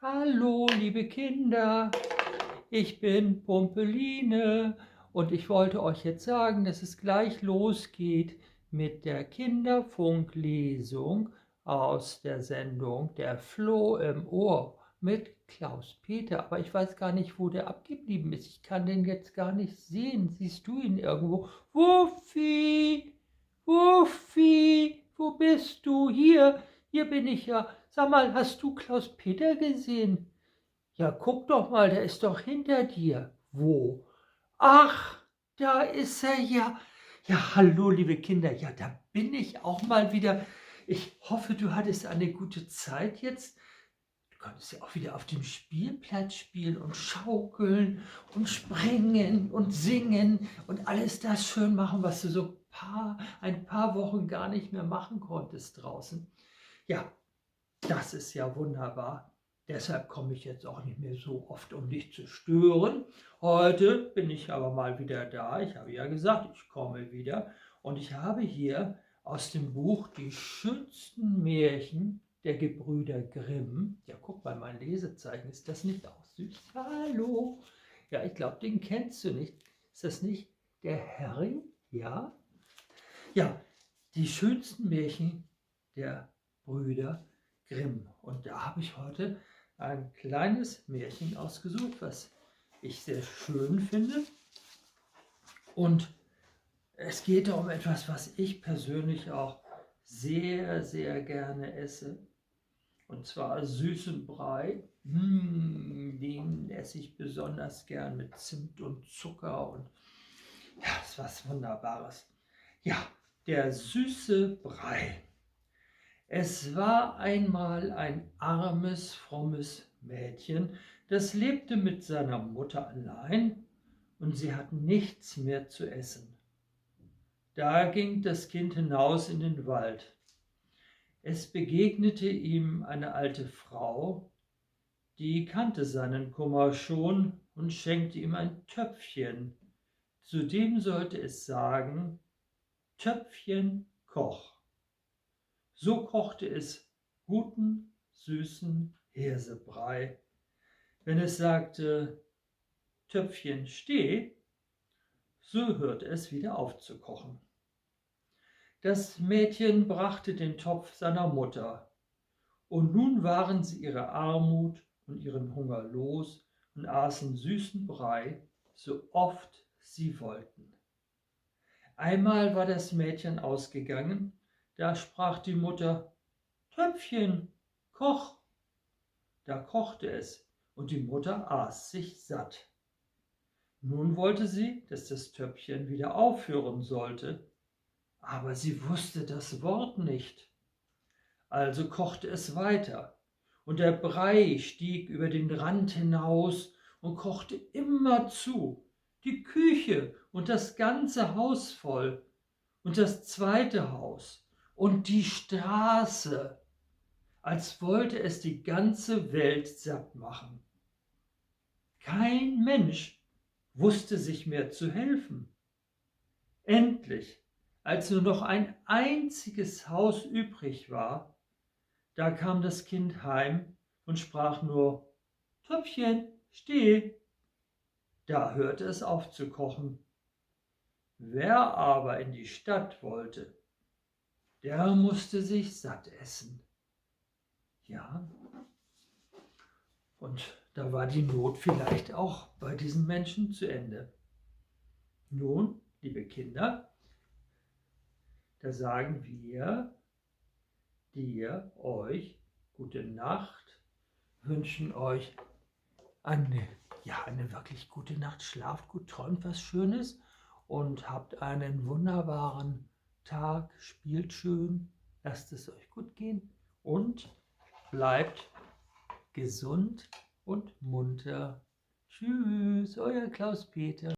Hallo, liebe Kinder, ich bin Pumpeline und ich wollte euch jetzt sagen, dass es gleich losgeht mit der Kinderfunklesung aus der Sendung Der Floh im Ohr mit Klaus-Peter. Aber ich weiß gar nicht, wo der abgeblieben ist. Ich kann den jetzt gar nicht sehen. Siehst du ihn irgendwo? Wuffi, Wuffi, wo bist du? Hier bin ich ja. Sag mal, hast du Klaus-Peter gesehen? Ja, guck doch mal, der ist doch hinter dir. Wo? Ach, da ist er ja. Ja, hallo, liebe Kinder. Ja, da bin ich auch mal wieder. Ich hoffe, du hattest eine gute Zeit jetzt. Du konntest ja auch wieder auf dem Spielplatz spielen und schaukeln und springen und singen und alles das schön machen, was du so ein paar Wochen gar nicht mehr machen konntest draußen. Ja, das ist ja wunderbar. Deshalb komme ich jetzt auch nicht mehr so oft, um dich zu stören. Heute bin ich aber mal wieder da. Ich habe ja gesagt, ich komme wieder. Und ich habe hier aus dem Buch Die schönsten Märchen der Gebrüder Grimm. Ja, guck mal, mein Lesezeichen. Ist das nicht auch süß? Hallo. Ja, ich glaube, den kennst du nicht. Ist das nicht der Harry? Ja? Ja, die schönsten Märchen der Brüder Grimm. Und da habe ich heute ein kleines Märchen ausgesucht, was ich sehr schön finde. Und es geht um etwas, was ich persönlich auch sehr, sehr gerne esse. Und zwar süßen Brei. Den esse ich besonders gern mit Zimt und Zucker. Und ja, ist was Wunderbares. Ja, der süße Brei. Es war einmal ein armes, frommes Mädchen, das lebte mit seiner Mutter allein und sie hatten nichts mehr zu essen. Da ging das Kind hinaus in den Wald. Es begegnete ihm eine alte Frau, die kannte seinen Kummer schon und schenkte ihm ein Töpfchen. Zu dem sollte es sagen: Töpfchen, koch. So kochte es guten, süßen Hirsebrei. Wenn es sagte: Töpfchen, steh, so hörte es wieder auf zu kochen. Das Mädchen brachte den Topf seiner Mutter, und nun waren sie ihre Armut und ihren Hunger los und aßen süßen Brei, so oft sie wollten. Einmal war das Mädchen ausgegangen, da sprach die Mutter: Töpfchen, koch. Da kochte es, und die Mutter aß sich satt. Nun wollte sie, dass das Töpfchen wieder aufhören sollte, aber sie wusste das Wort nicht. Also kochte es weiter, und der Brei stieg über den Rand hinaus und kochte immerzu, die Küche und das ganze Haus voll, und das zweite Haus und die Straße, als wollte es die ganze Welt satt machen. Kein Mensch wusste sich mehr zu helfen. Endlich, als nur noch ein einziges Haus übrig war, da kam das Kind heim und sprach nur: Töpfchen, steh. Da hörte es auf zu kochen. Wer aber in die Stadt wollte, der musste sich satt essen. Ja, und da war die Not vielleicht auch bei diesen Menschen zu Ende. Nun, liebe Kinder, da sagen wir dir, euch, gute Nacht, wünschen euch eine wirklich gute Nacht. Schlaft gut, träumt was Schönes und habt einen wunderbaren Tag. Spielt schön, lasst es euch gut gehen und bleibt gesund und munter. Tschüss, euer Klaus-Peter.